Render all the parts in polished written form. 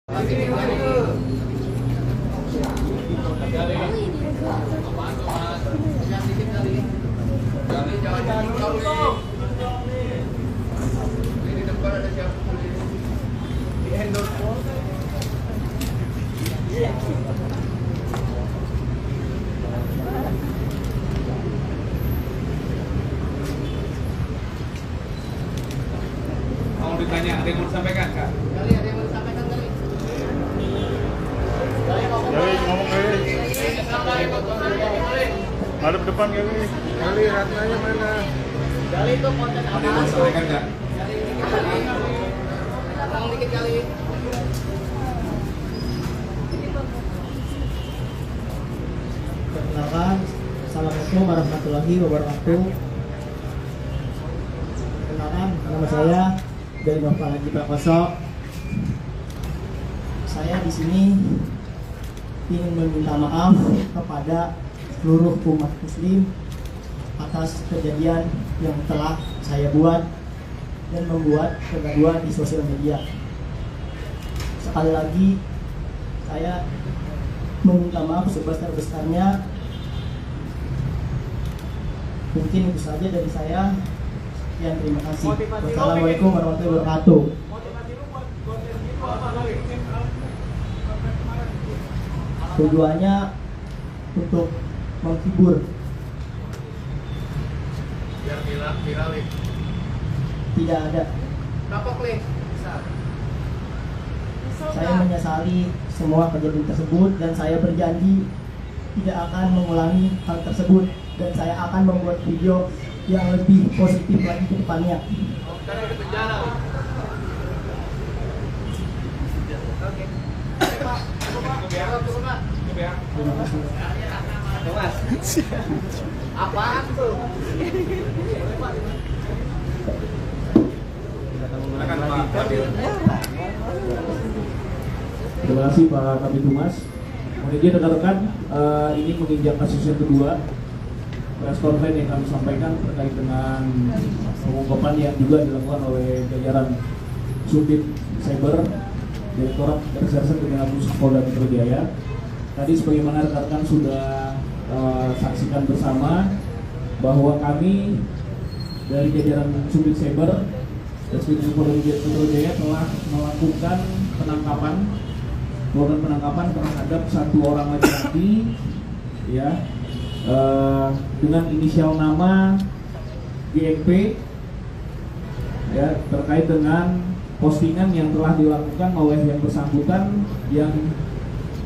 Mau ditanya, ada yang mau disampaikan, Kak? Kali ada yang mau disampaikan kali? Ngomong kali. Madep depan kali. Kali ratnanya mana? Kali itu konten Ada yang mau apa? disampaikan, Kak? Ngomong dikit kali. Perkenalkan, Assalamualaikum warahmatullahi wabarakatuh. Perkenalkan, nama saya dari Bapak Haji Prakoso. Saya di sini ingin meminta maaf kepada seluruh umat Muslim atas kejadian yang telah saya buat dan membuat kegaduhan di sosial media. Sekali lagi, saya meminta maaf sebesar-besarnya. Mungkin itu saja dari saya. Sekian, terima kasih. Wassalamualaikum warahmatullahi wabarakatuh. Tujuannya untuk menghibur. Biar viral nih. Tidak ada. Berapa klik? Saya menyesali semua kejadian tersebut dan saya berjanji tidak akan mengulangi hal tersebut dan saya akan membuat video yang lebih positif lagi ke depannya. Sekarang di penjara. Oke. Pak, Pak. Terima kasih. Mas. Apaan tuh? Silakan, Pak Fadil. Terima kasih Pak Kabid Humas. Kemudian rekan-rekan, ini menginjak kasus yang kedua press conference yang kami sampaikan terkait dengan pengungkapan yang juga dilakukan oleh jajaran Subdit Cyber Direktorat Reserse Kriminal Khusus Polda Metro Jaya. Tadi sebagaimana rekan-rekan sudah saksikan bersama bahwa kami dari jajaran Subdit Cyber dan Subdit Polda Metro Jaya telah melakukan penangkapan terhadap satu orang laki-laki ya dengan inisial nama GMP ya terkait dengan postingan yang telah dilakukan oleh yang bersangkutan yang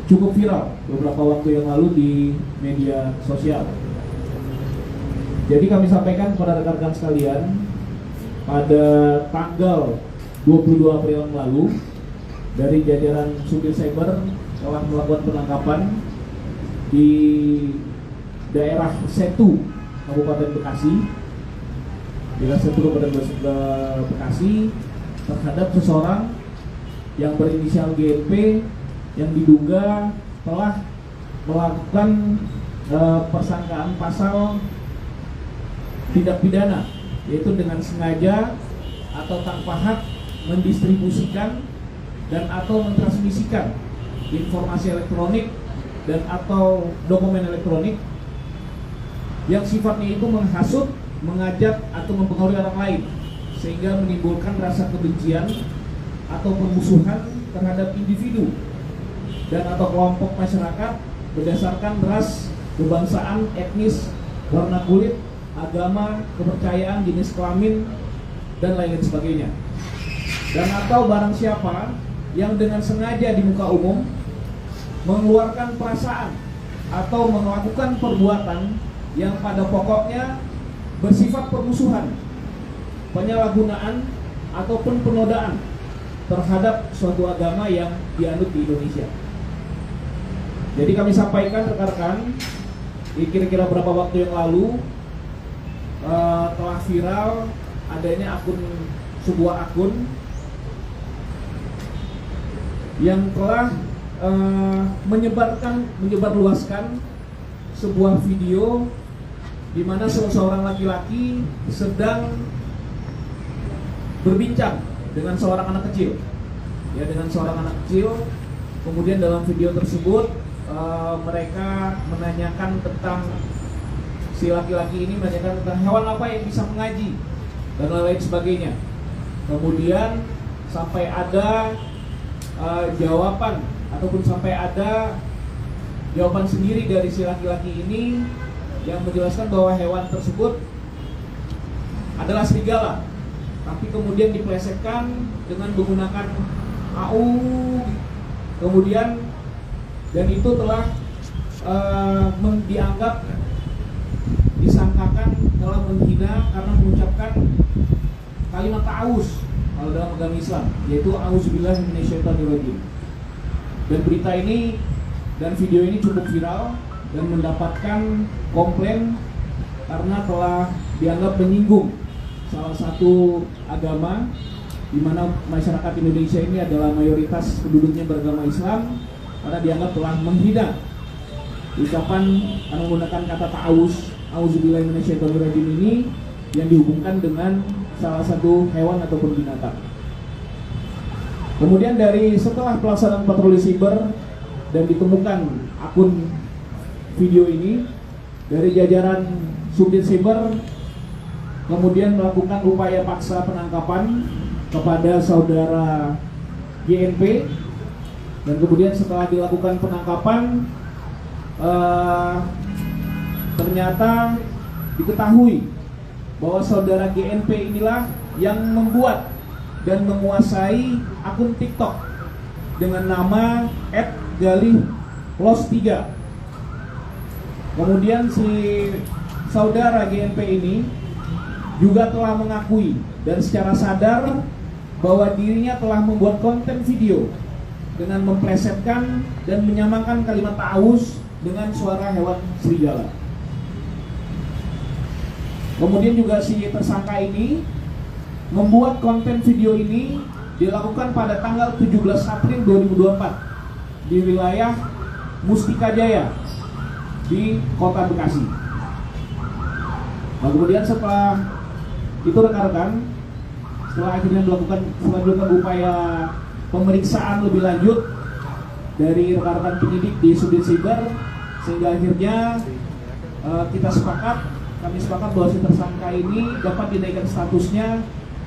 cukup viral beberapa waktu yang lalu di media sosial. Jadi kami sampaikan kepada rekan-rekan sekalian pada tanggal 22 April yang lalu dari jajaran Subdit Cyber telah melakukan penangkapan di daerah Setu, Kabupaten Bekasi, daerah Setu, Kabupaten Bekasi, terhadap seseorang yang berinisial GMP yang diduga telah melakukan persangkaan pasal tindak pidana, yaitu dengan sengaja atau tanpa hak mendistribusikan dan atau mentransmisikan informasi elektronik dan atau dokumen elektronik yang sifatnya itu menghasut, mengajak atau mempengaruhi orang lain sehingga menimbulkan rasa kebencian atau permusuhan terhadap individu dan atau kelompok masyarakat berdasarkan ras, kebangsaan, etnis, warna kulit, agama, kepercayaan, jenis kelamin dan lain sebagainya. Dan atau barang siapa yang dengan sengaja di muka umum mengeluarkan perasaan atau melakukan perbuatan yang pada pokoknya bersifat permusuhan, penyalahgunaan ataupun penodaan terhadap suatu agama yang dianut di Indonesia. Jadi kami sampaikan rekan-rekan, kira-kira beberapa waktu yang lalu telah viral adanya sebuah akun yang telah menyebarluaskan sebuah video di mana seorang laki-laki sedang berbincang dengan seorang anak kecil ya dengan seorang anak kecil. Kemudian dalam video tersebut mereka menanyakan tentang si laki-laki ini menanyakan tentang hewan apa yang bisa mengaji dan lain-lain sebagainya. Kemudian sampai ada jawaban ataupun sampai ada jawaban sendiri dari si laki-laki ini yang menjelaskan bahwa hewan tersebut adalah serigala, tapi kemudian diplesetkan dengan menggunakan AU, kemudian dan itu telah dianggap disangkakan telah menghina karena mengucapkan kalimat ta'awuz kalau dalam agama Islam, yaitu auzubillahi minasyaitonirrajim. Dan berita ini dan video ini cukup viral dan mendapatkan komplain karena telah dianggap menyinggung salah satu agama, di mana masyarakat Indonesia ini adalah mayoritas penduduknya beragama Islam, karena dianggap telah menghina ucapan karena menggunakan kata ta'awuz, auzubillahi minasyaitonirrajim ini yang dihubungkan dengan salah satu hewan ataupun binatang. Kemudian dari setelah pelaksanaan patroli siber dan ditemukan akun video ini, dari jajaran Subdit Siber kemudian melakukan upaya paksa penangkapan kepada saudara GNP, dan kemudian setelah dilakukan penangkapan ternyata diketahui bahwa saudara GNP inilah yang membuat dan menguasai akun TikTok dengan nama @galihlos3. Kemudian si saudara GNP ini juga telah mengakui dan secara sadar bahwa dirinya telah membuat konten video dengan memplesetkan dan menyamakan kalimat ta'awuz dengan suara hewan serigala. Kemudian juga si tersangka ini membuat konten video ini dilakukan pada tanggal 17 April 2024 di wilayah Mustika Jaya di Kota Bekasi. Nah, kemudian setelah itu rekan-rekan, setelah akhirnya melakukan upaya pemeriksaan lebih lanjut dari rekan-rekan penyidik di Subdit Siber, sehingga akhirnya kami sepakat bahwa si tersangka ini dapat dinaikkan statusnya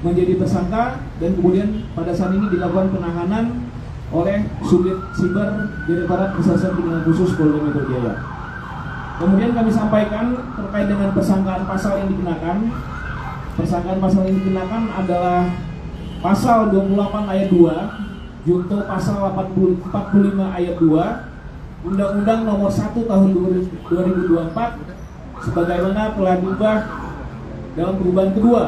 menjadi tersangka, dan kemudian pada saat ini dilakukan penahanan oleh Subdit Siber Direktorat Reserse Kriminal Khusus Polda Metro Jaya. Kemudian kami sampaikan terkait dengan persangkaan pasal yang dikenakan. Persangkaan pasal yang dikenakan adalah pasal 28 ayat 2 junto pasal 45 ayat 2 Undang-Undang nomor 1 tahun 2024 sebagaimana telah diubah dalam perubahan kedua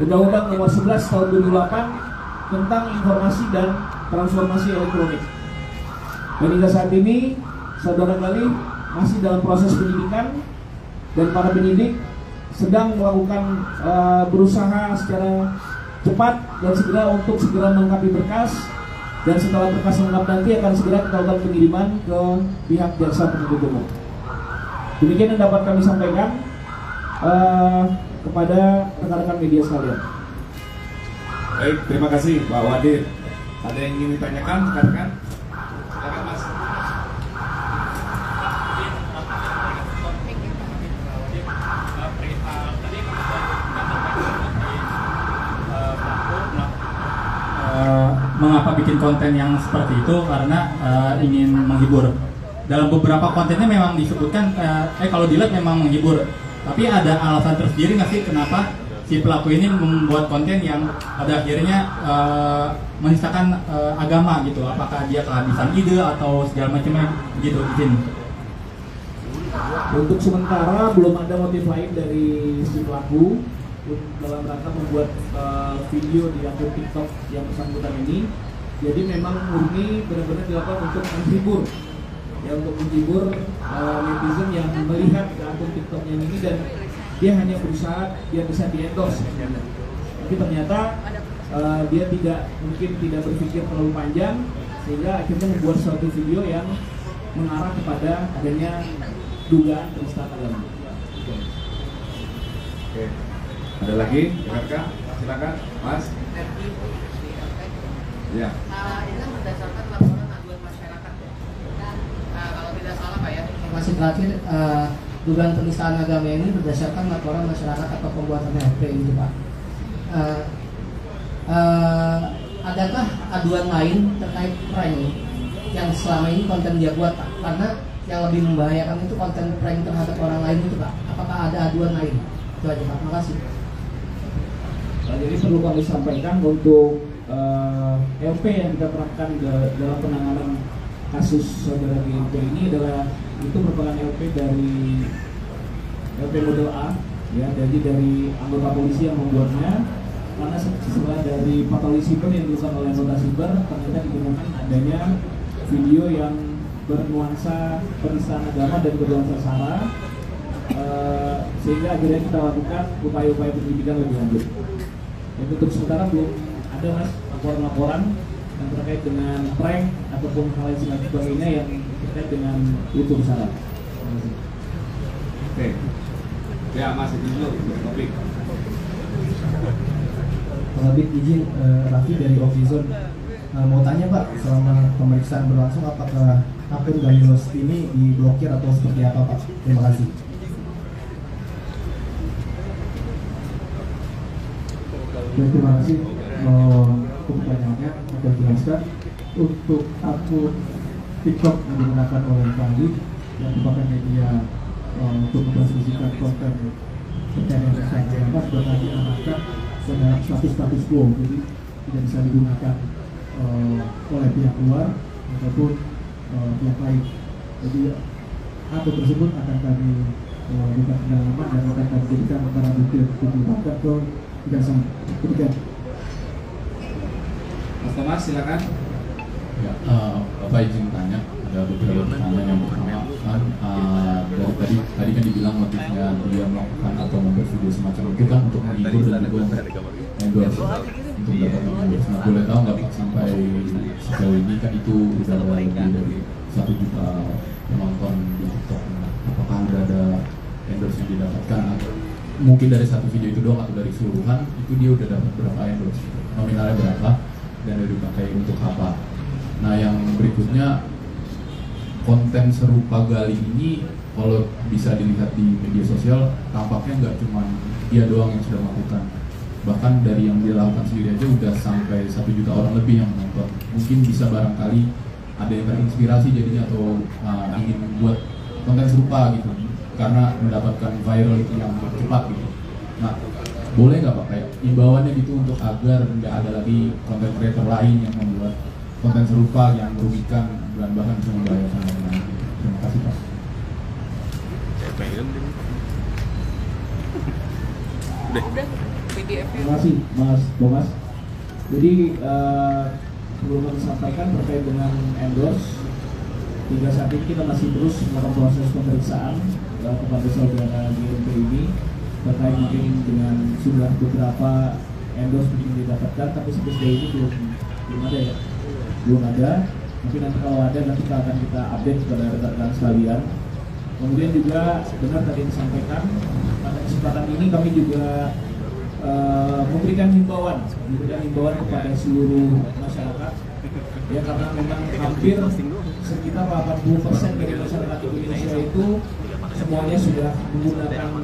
Undang-Undang nomor 11 tahun 2008 tentang informasi dan transformasi elektronik. Dan hingga saat ini saudara Galih masih dalam proses penyidikan, dan para penyidik sedang melakukan berusaha secara cepat dan segera melengkapi berkas, dan setelah berkas lengkap nanti akan segera kita lakukan pengiriman ke pihak jaksa penuntut umum. Demikian yang dapat kami sampaikan kepada rekan-rekan media sekalian. Baik, terima kasih Pak Wadir. Ada yang ingin ditanyakan, rekan-rekan? Silakan Mas. Mengapa bikin konten yang seperti itu? Karena ingin menghibur. Dalam beberapa kontennya memang disebutkan kalau dilihat memang menghibur, tapi ada alasan tersendiri nggak sih kenapa si pelaku ini membuat konten yang pada akhirnya menistakan agama gitu? Apakah dia kehabisan ide atau segala macamnya gitu di sini? Untuk sementara belum ada motif lain dari si pelaku dalam rangka membuat video di akun TikTok yang bersangkutan ini. Jadi memang murni benar-benar dilakukan untuk menghibur, ya, untuk menghibur netizen yang melihat akun TikToknya ini, dan dia hanya berusaha dia bisa di-endorse. Tapi ternyata dia mungkin tidak berpikir terlalu panjang, sehingga akhirnya membuat suatu video yang mengarah kepada adanya dugaan penistaan agama. Oke. Ada lagi, rekan? Silakan, Mas. Ya. Ini kan berdasarkan laporan aduan masyarakat ya. Kalau tidak salah Pak ya. Informasi terakhir, dugaan penistaan agama ini berdasarkan laporan masyarakat atau pembuatan LP itu Pak. Adakah aduan lain terkait prank yang selama ini konten dia buat Pak? Karena yang lebih membahayakan itu konten prank terhadap orang lain itu Pak. Apakah ada aduan lain? Itu aja Pak, makasih. Jadi perlu kami sampaikan untuk LP yang kita terapkan dalam penanganan kasus saudara GNP ini adalah itu merupakan LP dari LP model A, ya, jadi dari anggota polisi yang membuatnya. Karena setelah dari patroli siber yang dilakukan oleh anggota siber, ternyata ditemukan adanya video yang bernuansa penistaan agama dan bernuansa sara, sehingga akhirnya kita lakukan upaya-upaya penyelidikan lebih lanjut. Dan untuk sementara belum ada mas laporan-laporan yang terkait dengan prank ataupun hal lain sebagainya yang terkait dengan unsur sara. Oke. Ya, Mas itu dulu untuk topik. Pak Habib izin, Raffi dari Ofizon mau tanya Pak, selama pemeriksaan berlangsung apakah akun Galios ini diblokir atau seperti apa Pak? Terima kasih. Terima kasih untuk pertanyaannya. Akan jelaskan untuk akun TikTok yang digunakan oleh Pak Habib yang merupakan media untuk mempromosikan konten terkait dengan agama sudah tadi diarahkan ke dalam status quo, jadi tidak bisa digunakan oleh pihak luar ataupun pihak lain. Jadi akun tersebut akan kami buka pendalaman dan akan kami jadikan barang bukti untuk dilakukan ke kejaksaan. Demikian. Mas Thomas, silakan. Ya, Bapak izin tanya, ada beberapa pertanyaan. Yang pertama dari tadi kan dibilang motifnya dia melakukan atau membuat video semacam itu kan untuk menghibur dan juga endorse untuk dapat endorse. Nah, boleh tahu nggak Pak sampai sejauh ini kan itu udah ada lebih dari 1 juta penonton di TikTok. Nah, apakah udah ada endorse yang didapatkan? Mungkin dari satu video itu doang atau dari keseluruhan itu dia udah dapat berapa endorse? Nominalnya berapa dan udah dipakai untuk apa? Nah, yang berikutnya, konten serupa Gali ini kalau bisa dilihat di media sosial tampaknya nggak cuma dia doang yang sudah melakukan, bahkan dari yang dia lakukan sendiri aja udah sampai 1 juta orang lebih yang menonton. Mungkin bisa barangkali ada yang terinspirasi jadinya atau ingin membuat konten serupa gitu karena mendapatkan viral itu yang cepat gitu. Nah, boleh nggak Pak kayak imbauannya gitu untuk agar nggak ada lagi konten creator lain yang membuat konten serupa yang merugikan dan bahkan bisa membahayakan orang lain. Terima kasih Pak. Terima kasih Mas Thomas. Jadi sebelum kami sampaikan terkait dengan endorse, hingga saat ini kita masih terus melakukan proses pemeriksaan kepada saudara GNP ini terkait mungkin dengan sudah beberapa endorse yang didapatkan, tapi sampai sejauh ini belum ada ya. Belum ada, mungkin nanti kalau ada nanti akan kita update kepada rekan-rekan sekalian. Kemudian juga benar tadi disampaikan pada kesempatan ini kami juga memberikan himbauan kepada seluruh masyarakat ya, karena memang hampir sekitar 80% dari masyarakat Indonesia itu semuanya sudah menggunakan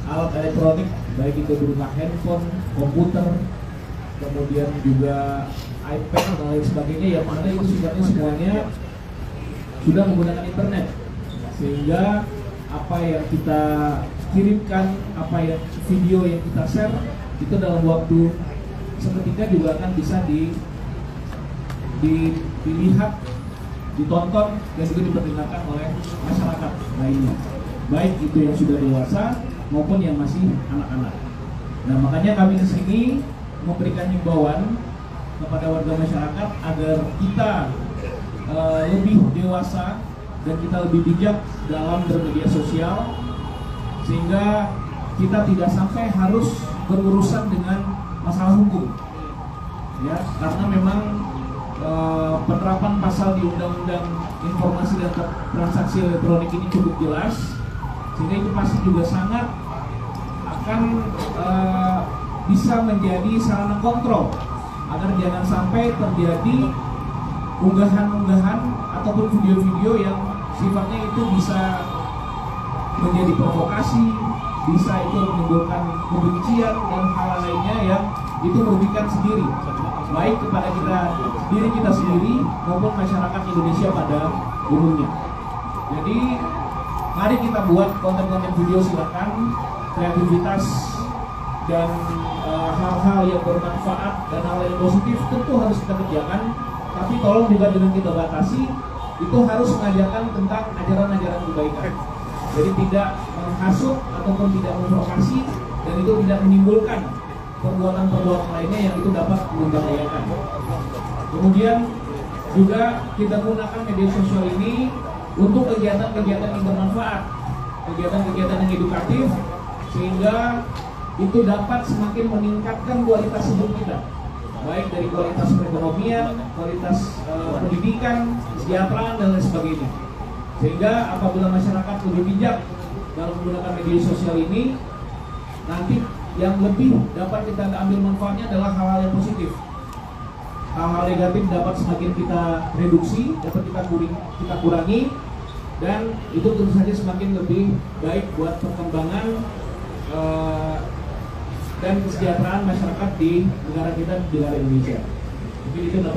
alat elektronik, baik itu berupa handphone, komputer, kemudian juga iPad dan lain sebagainya, yang mana itu sifatnya semuanya sudah menggunakan internet, sehingga apa yang kita kirimkan, apa yang video yang kita share itu dalam waktu seketika juga akan bisa dilihat, ditonton dan juga diperdengarkan oleh masyarakat lainnya, baik itu yang sudah dewasa maupun yang masih anak-anak. Nah, makanya kami di sini memberikan himbauan kepada warga masyarakat agar kita lebih dewasa dan kita lebih bijak dalam bermedia sosial, sehingga kita tidak sampai harus berurusan dengan masalah hukum ya, karena memang penerapan pasal di Undang-Undang Informasi dan Transaksi Elektronik ini cukup jelas, sehingga itu pasti juga sangat akan bisa menjadi sarana kontrol agar jangan sampai terjadi unggahan-unggahan ataupun video-video yang sifatnya itu bisa menjadi provokasi, bisa itu menimbulkan kebencian dan hal lainnya yang itu merugikan sendiri, baik kepada kita sendiri maupun masyarakat Indonesia pada umumnya. Jadi mari kita buat konten-konten video, silakan. Kreativitas dan hal-hal yang bermanfaat dan hal yang positif tentu harus kita kerjakan, tapi tolong juga dengan kita batasi, itu harus mengajarkan tentang ajaran-ajaran kebaikan. Jadi tidak menghasut ataupun tidak memprovokasi, dan itu tidak menimbulkan perbuatan-perbuatan lainnya yang itu dapat membahayakan. Kemudian juga kita gunakan media sosial ini untuk kegiatan-kegiatan yang bermanfaat, kegiatan-kegiatan yang edukatif, sehingga itu dapat semakin meningkatkan kualitas hidup kita, baik dari kualitas perekonomian, kualitas pendidikan, kesejahteraan dan lain sebagainya. Sehingga apabila masyarakat lebih bijak dalam menggunakan media sosial ini, nanti yang lebih dapat kita ambil manfaatnya adalah hal-hal yang positif. Hal-hal negatif dapat semakin kita reduksi, dapat kita kurangi, dan itu tentu saja semakin lebih baik buat perkembangan dan kesejahteraan masyarakat di negara kita, di negara Indonesia. Mungkin itu dapat